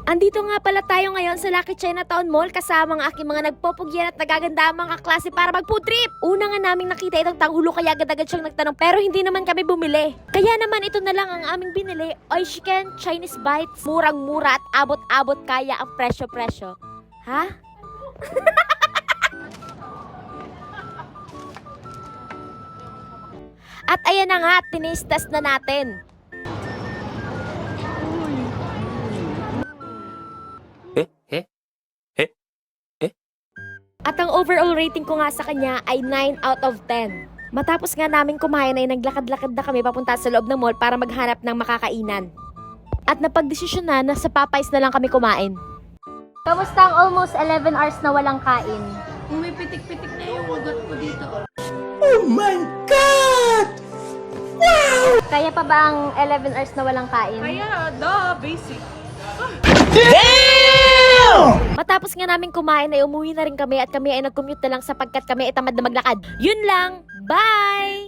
Andito nga pala tayo ngayon sa Lucky Chinatown Mall kasama ang aking mga nagpopugyan at nagaganda mga kaklase para mag-food trip. Una nga naming nakita itong tanghulo kaya agad-agad siyang nagtanong pero hindi naman kami bumili. Kaya naman ito na lang ang aming binili, Oishiken Chinese Bites. Murang-mura at abot-abot kaya ang presyo-presyo. Ha? At ayan na nga, tinistas na natin. At ang overall rating ko nga sa kanya ay 9 out of 10. Matapos nga namin kumain ay naglakad-lakad na kami papunta sa loob ng mall para maghanap ng makakainan. At napagdesisyon na sa Popeyes na lang kami kumain. Kamusta ang almost 11 hours na walang kain? Umipitik-pitik na yung ugat ko dito. Oh my God! Wow! Kaya pa ba ang 11 hours na walang kain? Kaya, basic. Matapos nga namin kumain ay umuwi na rin kami at kami ay nag-commute na lang sapagkat kami ay tamad na maglakad. Yun lang! Bye!